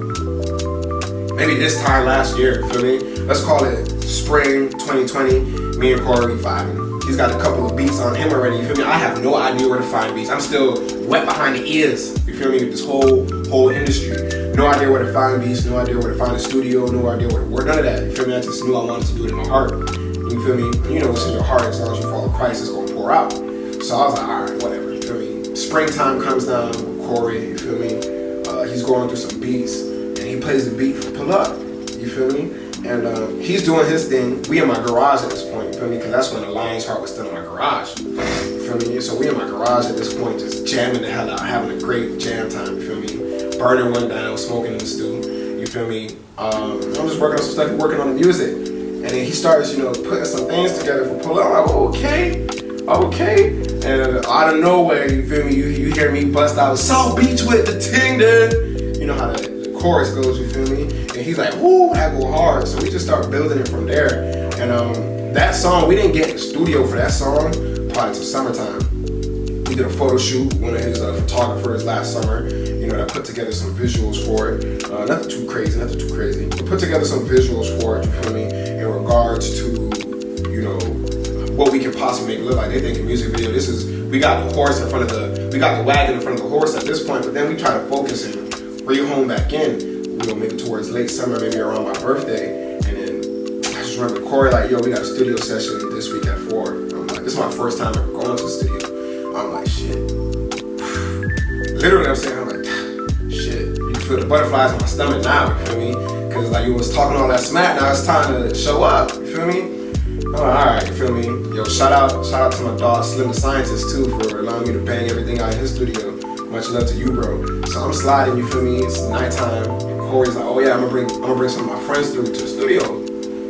maybe this time last year, you feel me? Let's call it spring 2020, me and Corey vibing. He's got a couple of beats on him already, you feel me? I have no idea where to find beats. I'm still wet behind the ears, you feel me? This whole industry. No idea where to find beats, no idea where to find a studio, no idea where to work, none of that, you feel me? I just knew I wanted to do it in my heart, you feel me? You know what's in your heart, as long as you follow Christ, it's gonna pour out. So I was like, all right, whatever, you feel me? Springtime comes down with Corey, you feel me? He's going through some beats, and he plays the beat for Pull Up, you feel me? And he's doing his thing. We in my garage at this point, you feel me? Because that's when the Lion's Heart was still in my garage. You feel me? So we in my garage at this point, just jamming the hell out, having a great jam time, you feel me? Burning one down, smoking in the stew, you feel me? I'm just working on some stuff, working on the music. And then he starts, putting some things together for pull up. I'm like, okay. And out of nowhere, you feel me? You hear me bust out South Beach with the ting then. You know how the chorus goes, you feel me? And he's like, whoo, that go hard. So we just start building it from there. And that song, we didn't get in the studio for that song probably till summertime. We did a photo shoot, one of his photographers last summer, that put together some visuals for it. Nothing too crazy. We put together some visuals for it, you feel me, in regards to, what we could possibly make it look like. They think a music video, we got the horse in front of we got the wagon in front of the horse at this point, but then we try to focus and bring home back in, maybe towards late summer, maybe around my birthday. And then I just remember Corey like, yo, we got a studio session this week at 4. I'm like, this is my first time ever going to the studio. I'm like, shit. Literally, I'm saying, I'm like, shit. You feel the butterflies in my stomach now, you feel me? Because like you was talking all that smack, now it's time to show up, you feel me? I'm like, alright, you feel me? Yo, shout out to my dog Slim the Scientist too for allowing me to bang everything out in his studio. Much love to you, bro. So I'm sliding, you feel me? It's nighttime. And Corey's like, oh yeah, I'm gonna bring some of my friends through to the studio.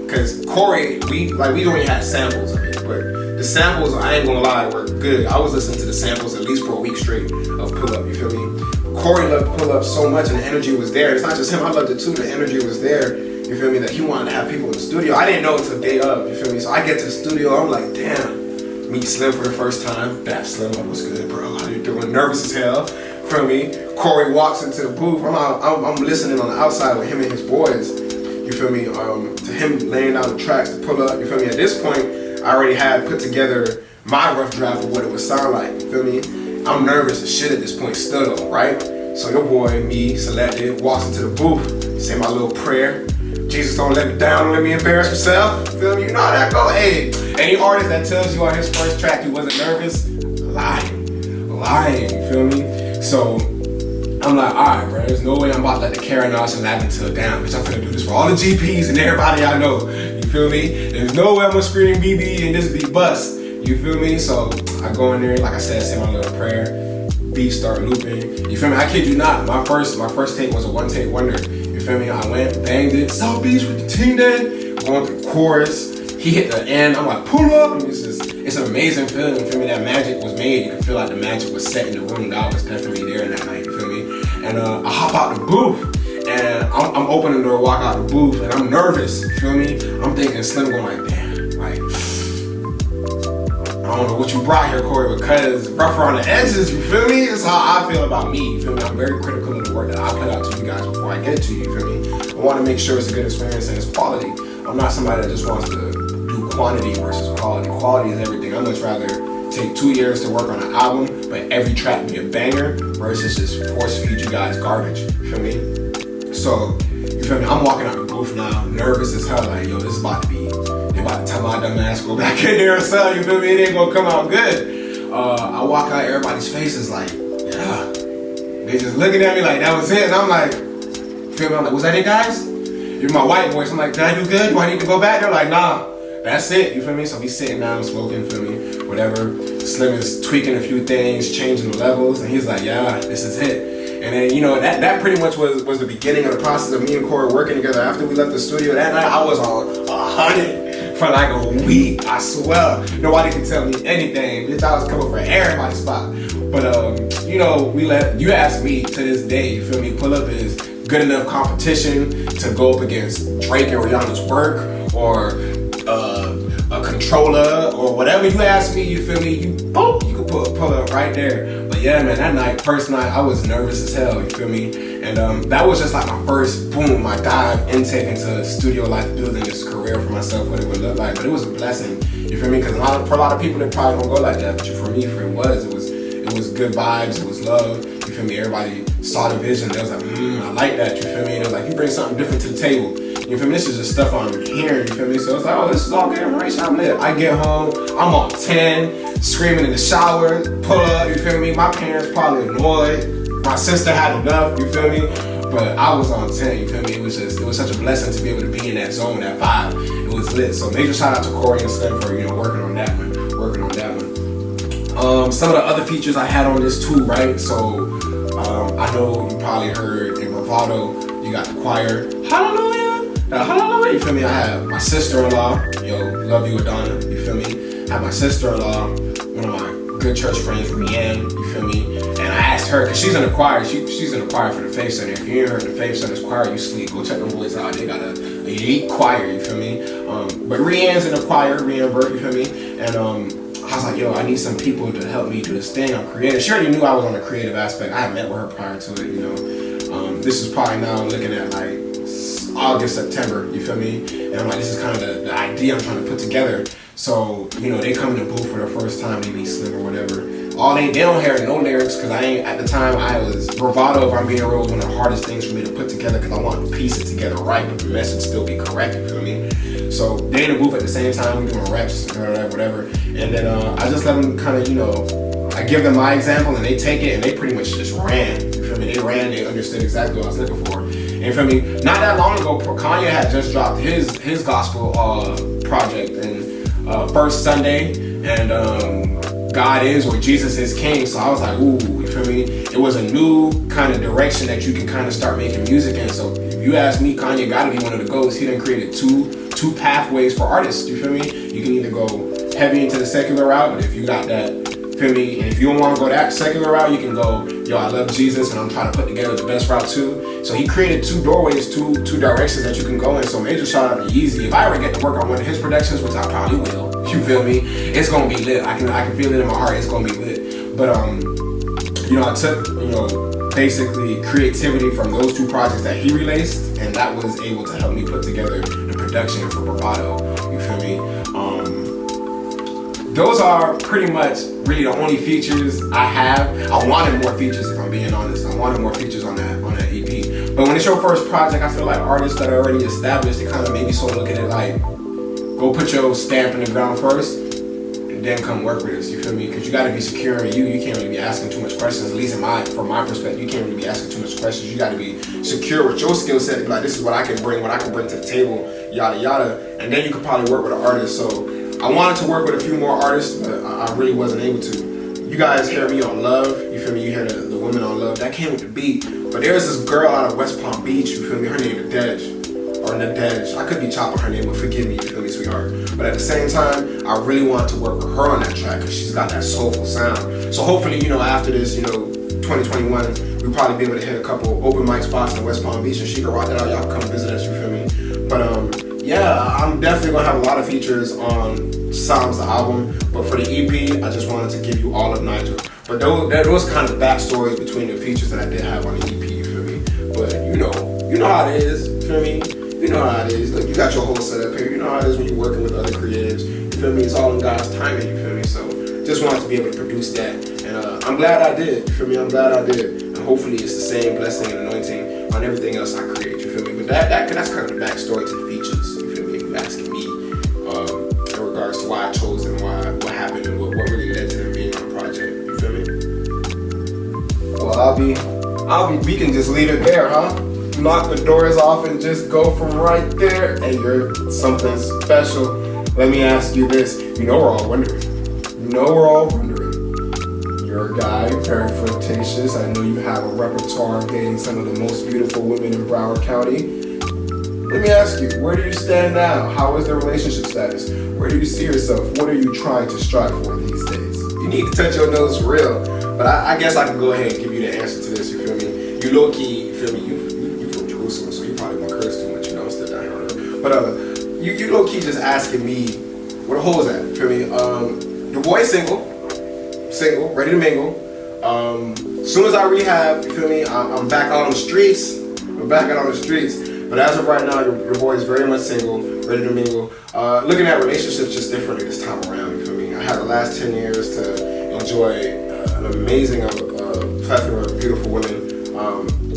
Cause Corey, we only had samples of it, but the samples, I ain't gonna lie, were good. I was listening to the samples at least for a week straight of Pull Up, you feel me? Corey loved Pull Up so much and the energy was there. It's not just him, I loved it too. The energy was there, you feel me? That he wanted to have people in the studio. I didn't know until day of, you feel me? So I get to the studio, I'm like, damn. Meet Slim for the first time. Bap Slim, what was good, bro? How you doing? Nervous as hell, feel me? Corey walks into the booth. I'm listening on the outside with him and his boys, you feel me? To him laying down the tracks to Pull Up, you feel me? At this point, I already had put together my rough draft of what it would sound like, you feel me? I'm nervous as shit at this point still though, right? So your boy, me, Sylected, walks into the booth, say my little prayer. Jesus don't let me down, don't let me embarrass myself, you feel me? You know how that go. Hey, any artist that tells you on his first track he wasn't nervous, lying, you feel me? So I'm like, alright bro, there's no way I'm about to let the Karen Austin laugh until down, bitch. I'm finna do this for all the GPs and everybody I know, you feel me? There's no way I'm gonna scream BB and this be bust. You feel me? So I go in there, like I said, say my little prayer, beats start looping. You feel me? I kid you not, my first tape was a one take wonder. You feel me? I went, banged it, South Beach with the team then, going through the chorus. He hit the end, I'm like, pull up, and it's an amazing feeling. You feel me? That magic was made. You can feel like the magic was set in the room. God was definitely there that night, you feel me? And I hop out the booth, and I'm opening the door, walk out the booth, and I'm nervous, you feel me? I'm thinking Slim going like, damn, like, I don't know what you brought here, Corey, because rougher on the edges, you feel me? It's how I feel about me, you feel me? I'm very critical of the work that I put out to you guys before I get it to you, you feel me? I want to make sure it's a good experience and it's quality. I'm not somebody that just wants to do quantity versus quality. Quality is everything. I'd much rather take 2 years to work on an album, but every track be a banger versus just force feed you guys garbage, you feel me? So, you feel me? I'm walking out the booth now, nervous as hell, like, yo, this is about to be, they about to tell my dumb ass go back in there and sell, you feel me? It ain't gonna come out good. I walk out, everybody's face is like, yeah. They just looking at me like that was it, and I'm like, feel me? I'm like, was that it, guys? You're my white boys. I'm like, did I do good? Do I need to go back? They're like, nah, that's it, you feel me? So we sitting down, smoking, feel me? Whatever. Slim is tweaking a few things, changing the levels, and he's like, yeah, this is it. And then, you know, that pretty much was the beginning of the process of me and Corey working together. After we left the studio that night, I was on 100 for like a week, I swear. Nobody could tell me anything. Bitch, I was coming for everybody's spot. But, you know, you ask me to this day, you feel me? Pull Up is good enough competition to go up against Drake and Rihanna's work, or a controller, or whatever you ask me, you feel me? You could pull up right there. But yeah, man, that night, first night, I was nervous as hell, you feel me? And that was just like my first, boom, my dive intake into studio life, building this career for myself, what it would look like. But it was a blessing, you feel me? Because for a lot of people, they probably don't go like that. But for me, it was good vibes, it was love, you feel me? Everybody saw the vision, they was like, I like that, you feel me? And they was like, you bring something different to the table. You feel me? This is just stuff I'm hearing, you feel me? So it's like, oh, this is all good information, I'm lit. I get home, I'm on 10, screaming in the shower, Pull Up, you feel me? My parents probably annoyed. My sister had enough, you feel me? But I was on 10, you feel me? It was such a blessing to be able to be in that zone, that vibe. It was lit. So major shout out to Corey and Slim for, working on that one. Some of the other features I had on this too, right? So I know you probably heard in Bravado, you got the choir, hallelujah, hallelujah, you feel me? I have my sister-in-law, love you, Adonna, you feel me? I have my sister-in-law, one of my good church friends, Rianne, you feel me? And I asked her, cause she's in the choir, she's in the choir for the Faith Center. If you ain't heard the Faith Center's choir, you sleep, go check them boys out. They got a elite choir, you feel me? But Rianne's in the choir, Rianne Burt, you feel me? And I was like, yo, I need some people to help me do this thing. I'm creative. She already knew I was on the creative aspect. I had met with her prior to it, This is probably now looking at like August, September, you feel me? And I'm like, this is kind of the idea I'm trying to put together. So, they come in the booth for the first time, they be Slim or whatever. They don't hear no lyrics, because at the time I was, Bravado, if I'm being real, was one of the hardest things for me to put together, because I want to piece it together right, but the message still be correct, you feel me? So they in the booth at the same time, we doing reps, whatever. And then I just let them kind of, I give them my example and they take it and they pretty much just ran. You feel me? They ran, they understood exactly what I was looking for. And you feel me? Not that long ago, Kanye had just dropped his gospel project and first Sunday, and God is, or Jesus is King. So I was like, ooh, you feel me? It was a new kind of direction that you can kind of start making music in. So if you ask me, Kanye gotta be one of the GOATs. He done created two pathways for artists, you feel me? You can either go heavy into the secular route, but if you got that, feel me? And if you don't want to go that secular route, you can go, yo, I love Jesus and I'm trying to put together the best route too. So he created two doorways, two directions that you can go in. So major shout out to Yeezy. If I ever get to work on one of his productions, which I probably will, you feel me? It's gonna be lit. I can feel it in my heart. It's gonna be lit. But I took basically creativity from those two projects that he released, and that was able to help me put together the production for Bravado. You feel me? Those are pretty much really the only features I have. I wanted more features, if I'm being honest. I wanted more features on that EP. But when it's your first project, I feel like artists that are already established, they kind of maybe sort of look at it like, go put your stamp in the ground first, and then come work with us. You feel me? Because you got to be secure in you. You can't really be asking too much questions. At least from my perspective, you can't really be asking too much questions. You got to be secure with your skill set. Like, this is what I can bring to the table, yada yada. And then you could probably work with an artist. So I wanted to work with a few more artists, but I really wasn't able to. You guys hear me on Love, you feel me? You hear the women on Love, that came with the beat. But there's this girl out of West Palm Beach, you feel me? Her name is Nadej. I could be chopping her name, but forgive me, you feel me, sweetheart. But at the same time, I really wanted to work with her on that track because she's got that soulful sound. So hopefully, after this, 2021, we'll probably be able to hit a couple open mic spots in West Palm Beach and she can rock that out. Y'all come visit us, you feel me? But yeah, I'm definitely gonna have a lot of features on Psalms, the album. But for the EP, I just wanted to give you all of Nigel. But those kind of backstories between the features that I did have on the EP, you feel me? But you know how it is, you feel me? You know how it is. Like, you got your whole setup here. You know how it is when you're working with other creatives. You feel me? It's all in God's timing, you feel me? So just wanted to be able to produce that. And I'm glad I did, you feel me? I'm glad I did. And hopefully it's the same blessing and anointing on everything else I create, you feel me? But that's kind of the backstory to the features, you feel me? If you're asking me in regards to why I chose them, what happened, and what really led to them being on the project, you feel me? Well, we can just leave it there, huh? Knock the doors off and just go from right there, and you're something special. Let me ask you this. We're all wondering. You're a guy, very flirtatious. I know you have a repertoire of dating some of the most beautiful women in Broward County. Let me ask you, where do you stand now? How is the relationship status? Where do you see yourself? What are you trying to strive for these days? You need to touch your nose for real. But I guess I can go ahead and give you the answer to this, you feel me? You low-key, you feel me? You from Jerusalem, so you probably won't curse too much, I'm still down here. But you low-key just asking me, where the hoes at, you feel me? Your boy's single, ready to mingle. Soon as I rehab, you feel me? I'm back out on the streets. But as of right now, your boy is very much single, ready to mingle. Looking at relationships just differently this time around, you feel me? I had the last 10 years to enjoy an amazing plethora of beautiful women.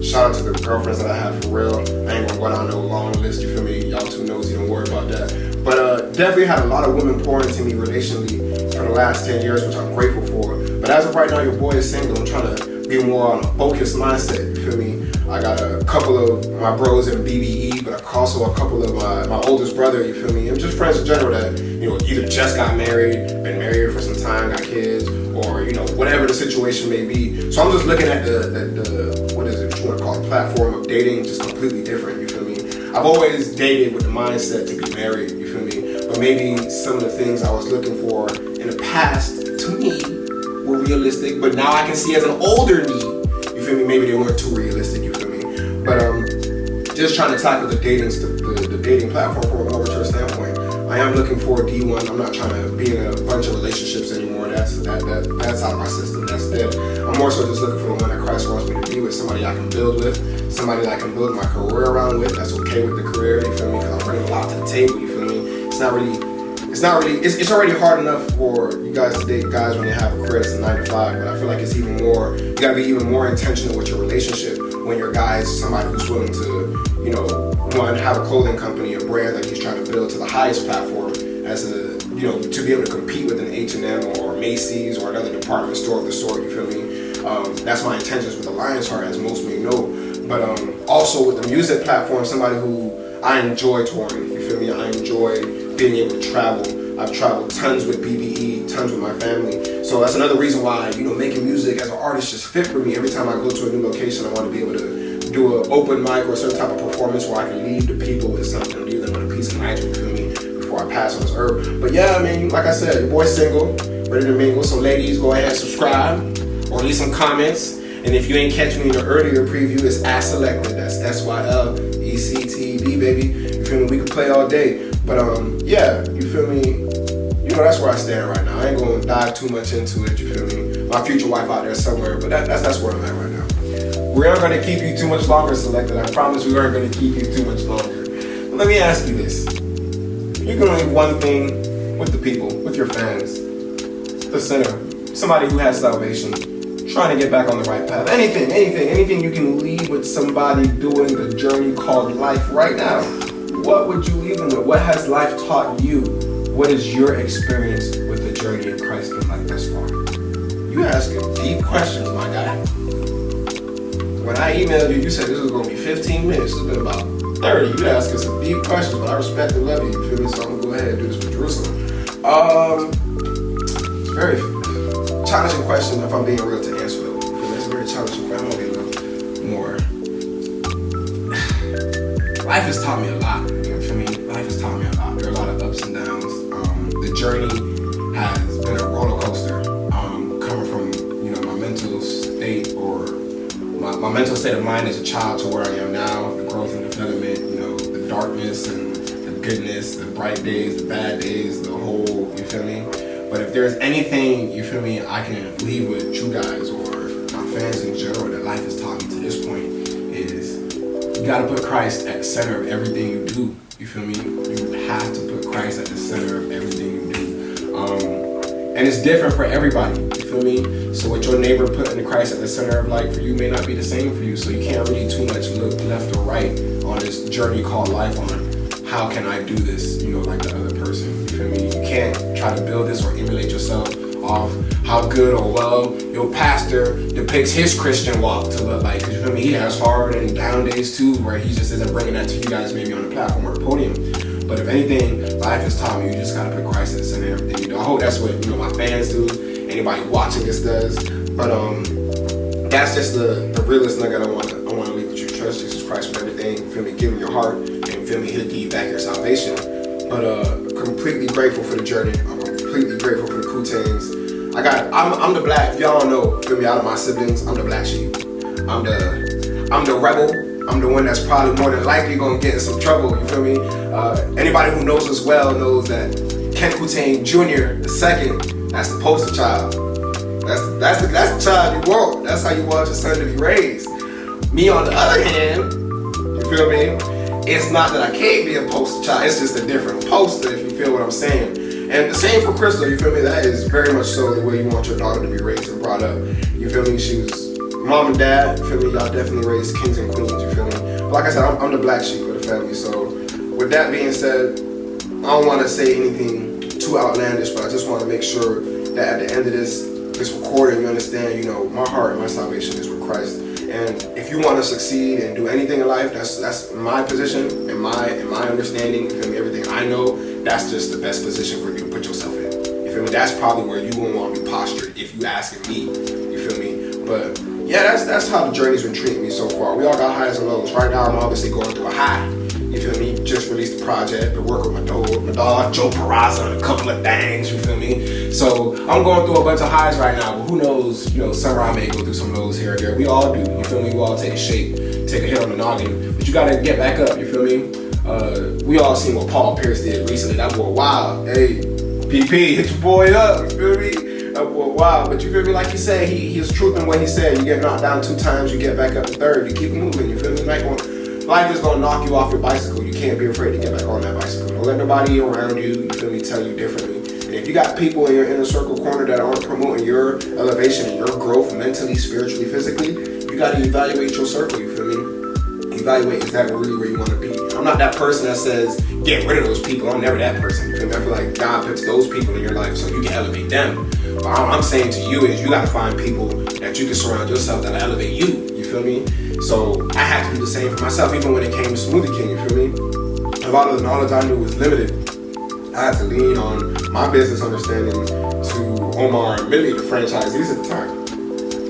Shout out to the girlfriends that I have for real. I ain't gonna go down no long list, you feel me? Y'all too nosy, don't worry about that. But definitely had a lot of women pouring into me relationally for the last 10 years, which I'm grateful for. But as of right now, your boy is single. I'm trying to be more on a focused mindset, you feel me? I got a couple of my bros in BBE, but also a couple of my oldest brother, you feel me? And just friends in general that, you know, either just got married, been married for some time, got kids, or, you know, whatever the situation may be. So I'm just looking at the what is it, what you want to call it, platform of dating, just completely different, you feel me? I've always dated with the mindset to be married, you feel me? But maybe some of the things I was looking for in the past, to me, were realistic, but now I can see as an older need, you feel me? Maybe they weren't too realistic, you feel me? But just trying to tackle the dating platform from a more mature standpoint. I am looking for a D1. I'm not trying to be in a bunch of relationships anymore. That's out of my system. That's dead. I'm more so just looking for the one that Christ wants me to be with, somebody I can build with, somebody that I can build my career around with. That's okay with the career, you feel me? Because I'm bringing a lot to the table, you feel me? It's already hard enough for you guys to date guys when they have a career that's a 9 to 5, but I feel like it's even more, you gotta be even more intentional with your relationship when you're guys, somebody who's willing to, you know, one, have a clothing company, a brand that he's trying to build to the highest platform as a, you know, to be able to compete with an H&M or Macy's or another department store of the sort, you feel me? That's my intentions with the Lion's Heart, as most may know. But also with the music platform, somebody who I enjoy touring, you feel me? I enjoy being able to travel. I've traveled tons with BBE, tons with my family. So that's another reason why, you know, making music as an artist just fit for me. Every time I go to a new location, I want to be able to do an open mic or a certain type of performance where I can leave the people with something, leave them with a piece of Nigel, you feel me, before I pass on this earth. But yeah, I mean, like I said, your boy's single, ready to mingle. So ladies, go ahead and subscribe or leave some comments. And if you ain't catch me in the earlier preview, it's Sylected. That's Sylected, baby. You feel me? We can play all day. But yeah, you feel me? You know, that's where I stand right now. I ain't gonna dive too much into it, you feel me? My future wife out there somewhere, but that's where I'm at right now. We aren't gonna keep you too much longer, Sylected. I promise we aren't gonna keep you too much longer. But let me ask you this. You're gonna leave one thing with the people, with your fans, the sinner, somebody who has salvation, trying to get back on the right path. Anything you can leave with somebody doing the journey called life right now. What would you leave them with? What has life taught you? What is your experience with the journey of Christ been like thus far? You asking deep questions, my guy. When I emailed you, you said this was going to be 15 minutes. It's been about 30. You asking some deep questions, but I respect and love you. You feel me? So I'm going to go ahead and do this with Jerusalem. It's very challenging question if I'm being real to answer though. You feel me? It's a very challenging question. I'm going to be a little more. Life has taught me a lot. You feel me? Life has taught me a lot. There are a lot of ups and downs. The journey has been a roller coaster. Coming from, you know, my mental state or my mental state of mind as a child to where I am now, the growth and development, you know, the darkness and the goodness, the bright days, the bad days, the whole, you feel me? But if there's anything, you feel me, I can leave with you guys or my fans in general that life has taught me to this point is you gotta put Christ at the center of everything you do. You feel me? You have to put Christ at the center of everything you do. And it's different for everybody, you feel me? So what your neighbor putting Christ at the center of life for you may not be the same for you. So you can't really too much look left or right on this journey called life on how can I do this, you know, like the other person. You feel me? You can't try to build this or emulate yourself off how good or well your pastor depicts his Christian walk to look like. Because you feel me? He has hard and down days too, where he just isn't bringing that to you guys maybe on the platform or the podium. But if anything, life has taught me you just gotta put Christ in the center of everything you do. I hope that's what, you know, my fans do, anybody watching this does. But that's just the realest nugget I wanna leave with you. Trust Jesus Christ with everything. Feel me? Give him your heart and feel me? He'll give you back your salvation. But completely grateful for the journey. I'm completely grateful for the Kutains. I'm the black. If y'all don't know, feel me? Out of my siblings, I'm the black sheep. I'm the rebel. I'm the one that's probably more than likely gonna get in some trouble. You feel me? Anybody who knows us well knows that Ken Kutain Jr. the second. That's the poster child. That's the child you want. That's how you want your son to be raised. Me on the other hand, you feel me? It's not that I can't be a poster child. It's just a different poster. If you feel what I'm saying. And the same for Crystal, you feel me? That is very much so the way you want your daughter to be raised and brought up. You feel me? She was mom and dad, you feel me? Y'all definitely raised kings and queens, you feel me? But like I said, I'm the black sheep of the family. So with that being said, I don't want to say anything too outlandish, but I just want to make sure that at the end of this recording, you understand, you know, my heart and my salvation is with Christ. And if you want to succeed and do anything in life, that's my position and my understanding. You feel me? Everything I know, that's just the best position for you to put yourself in. You feel me? That's probably where you won't want to be postured if you asking me. You feel me? But yeah, that's how the journey's been treating me so far. We all got highs and lows. Right now, I'm obviously going through a high. You feel me? Just released the project, been working with my dog Joe Peraza on a couple of things, you feel me? So I'm going through a bunch of highs right now, but who knows, summer I may go through some lows here or there. We all do, you feel me? We all take a shape, take a hit on the noggin, but you gotta get back up, you feel me? We all seen what Paul Pierce did recently. That boy wild. Hey, PP, hit your boy up, you feel me? That boy wild, but you feel me? Like you said, he was truth in what he said. You get knocked down 2 times, you get back up the 3rd, you keep moving, you feel me? Life is gonna knock you off your bicycle. You can't be afraid to get back on that bicycle. Don't let nobody around you feel me, tell you differently. And if you got people in your inner circle corner that aren't promoting your elevation and your growth mentally, spiritually, physically, you gotta evaluate your circle, you feel me? Evaluate, is that really where you wanna be? I'm not that person that says, get rid of those people. I'm never that person, you feel me? I feel like God puts those people in your life so you can elevate them. But all I'm saying to you is you gotta find people that you can surround yourself that elevate you feel me? So I had to do the same for myself, even when it came to Smoothie King, you feel me? A lot of the knowledge I knew was limited. I had to lean on my business understanding to Omar and Millie, the franchisees at the time.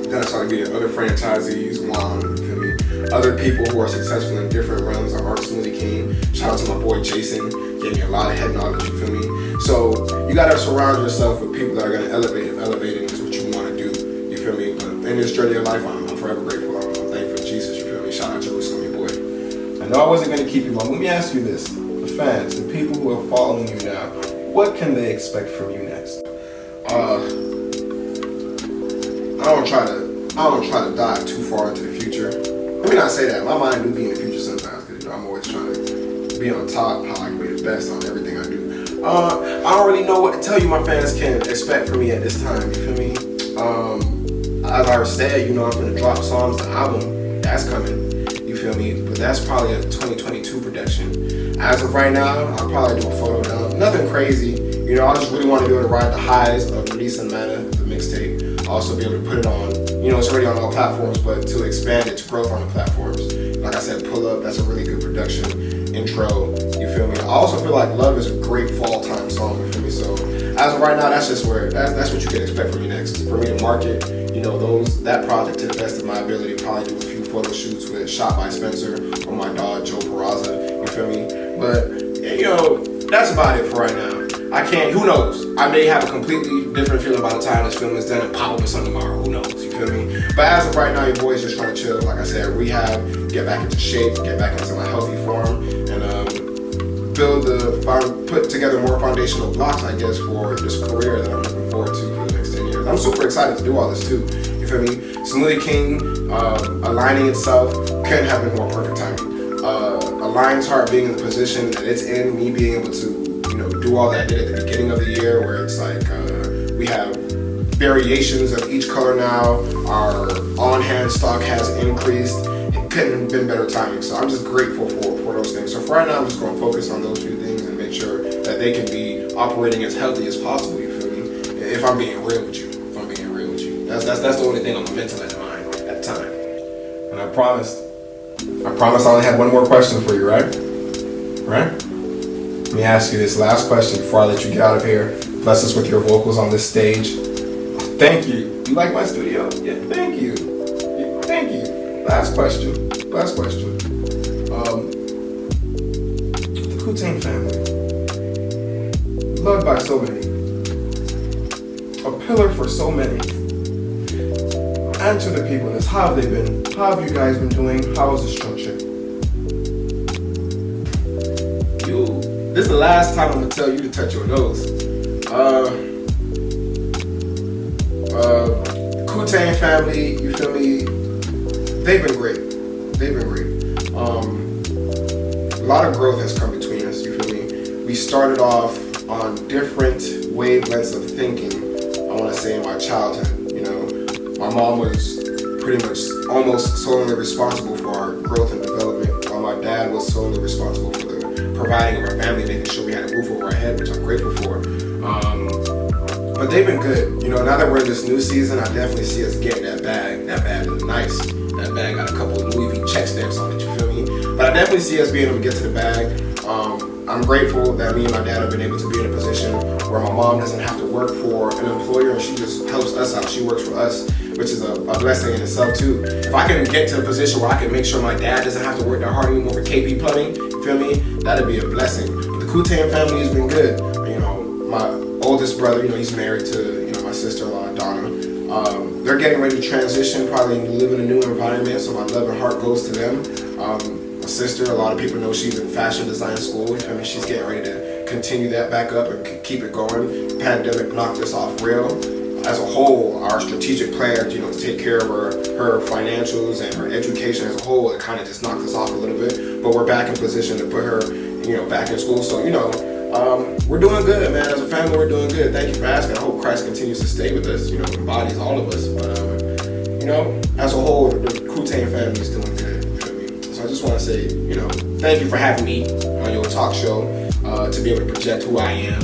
Then I started getting other franchisees, Juan, you feel me? Other people who are successful in different realms of art, Smoothie King. Shout out to my boy Jason, gave me a lot of head knowledge, you feel me? So you gotta surround yourself with people that are gonna elevate, and elevating is what you wanna do, you feel me? But in this journey of life, I'm forever grateful. I'm thankful to Jesus, you feel me? Shout out to Jerusalem, your boy. I know I wasn't gonna keep you long. Let me ask you this. The fans, the people who are following you now, what can they expect from you next? I don't try to dive too far into the future. Let me not say that. My mind do be in the future sometimes because I'm always trying to be on top, how I can be the best on everything I do. I don't really know what to tell you my fans can expect from me at this time, you feel me? As I said, I'm gonna drop songs, the album, that's coming, you feel me? But that's probably a 2022 production. As of right now, I'll probably do a photo dump, nothing crazy. I just really want to be able to ride the highs of releasing Manna The Mixtape. Also be able to put it on, it's already on all platforms, but to expand its growth on the platforms. Like I said, Pull Up, that's a really good production, intro, you feel me? I also feel like Love is a great fall time song, you feel me? So as of right now, that's just that's what you can expect from me next. For me to market, that project to the best of my ability, probably do a few photo shoots with Shot by Spencer or my dog Joe Peraza, you feel me? But that's about it for right now. I can't, who knows? I may have a completely different feeling by the time this film is done and pop up with something tomorrow, who knows, you feel me? But as of right now, your boy's just trying to chill, like I said, rehab, get back into shape, get back into my healthy form, and put together more foundational blocks, I guess, for this career that I'm looking forward to for the next 10 years. I'm super excited to do all this too, you feel me? Smoothie King, aligning itself, couldn't have been more perfect timing. A Lion's Heart being in the position that it's in, me being able to do all that I did at the beginning of the year, where it's like we have variations of each color now. Our on-hand stock has increased. It couldn't have been better timing. So I'm just grateful for those things. So for right now, I'm just going to focus on those few things and make sure that they can be operating as healthy as possible. You feel me? If I'm being real with you. That's the only thing on my mental at mind at the time. And I promised I only had one more question for you, right? Right? Let me ask you this last question before I let you get out of here. Bless us with your vocals on this stage. Thank you. You like my studio? Yeah, thank you. Yeah, thank you. Last question. The Kutain family. Loved by so many. A pillar for so many. Answer the people this. How have they been? How have you guys been doing? How is the structure? This is the last time I'm gonna tell you to touch your nose. Kutain family, you feel me? They've been great. A lot of growth has come between us, you feel me? We started off on different wavelengths of thinking, I wanna say in my childhood, My mom was pretty much almost solely responsible for our growth and development, while my dad was solely responsible for the providing of our family, making sure we had a roof over our head, which I'm grateful for. But they've been good. You know, now that we're in this new season, I definitely see us getting that bag. That bag is nice. That bag got a couple of Louis V check stamps on it, you feel me? But I definitely see us being able to get to the bag. I'm grateful that me and my dad have been able to be in a position where my mom doesn't have to work for an employer and she just helps us out. She works for us, which is a blessing in itself too. If I can get to a position where I can make sure my dad doesn't have to work that hard anymore for KP Plumbing, you feel me? That'd be a blessing. But the Kutan family has been good. You know, my oldest brother, you know, he's married to, you know, my sister-in-law, Donna. They're getting ready to transition, probably live in a new environment, so my love and heart goes to them. My sister, a lot of people know she's in fashion design school. You feel me? She's getting ready to continue that back up and keep it going. Pandemic knocked us off real. As a whole, our strategic plan, you know, to take care of her financials and her education as a whole, it kind of just knocked us off a little bit. But we're back in position to put her, you know, back in school. So, you know, we're doing good, man. As a family, we're doing good. Thank you for asking. I hope Christ continues to stay with us, you know, embodies all of us. But, you know, as a whole, the Kutan family is doing good. I just want to say, you know, thank you for having me on your talk show, to be able to project who I am,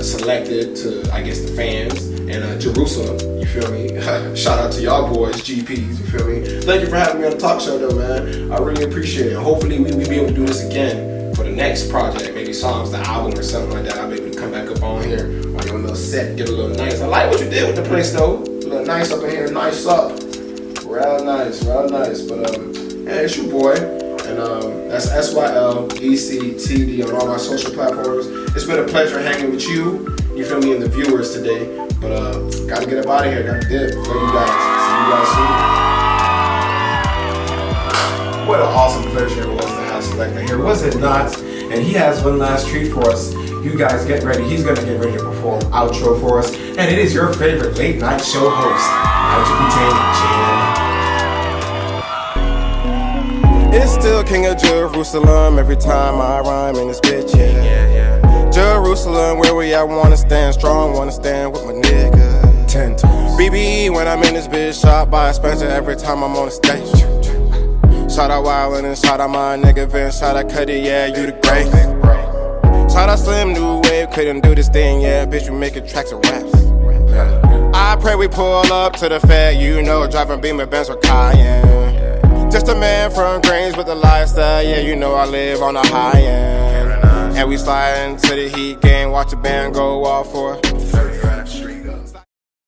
Sylected to, I guess, the fans, and Jerusalem, you feel me? Shout out to y'all boys, GPs, you feel me? Thank you for having me on the talk show though, man. I really appreciate it. And hopefully we'll be able to do this again for the next project, maybe songs, the album or something like that. I'll be able to come back up on here on your little set, get a little nice. I like what you did with the place though. A little nice up in here, nice up. Real nice, real nice. But yeah, it's your boy, and that's SYLECTD on all my social platforms. It's been a pleasure hanging with you feel me, and the viewers today. But gotta get up out of here, gotta dip. Love you guys. See you guys soon. What an awesome pleasure it was to have Sylected here, was it not? And he has one last treat for us. You guys get ready. He's gonna get ready to perform outro for us, and it is your favorite late night show host, Nigel. It's still King of Jerusalem every time I rhyme in this bitch, yeah. Jerusalem, where we at, wanna stand strong, wanna stand with my nigga. 10 toes. BB when I'm in this bitch, shot by Spencer every time I'm on the stage. Shout out Wildin' and shout out my nigga Vince, shout out Cuddy, yeah, you the great. Shout out Slim, new wave, couldn't do this thing, yeah, bitch, you making tracks and raps. I pray we pull up to the fair, you know, driving Beamer, Benz or Cayenne. Just a man from Greens with the lifestyle, yeah, you know I live on the high end. And we slide into the heat game, watch the band go off for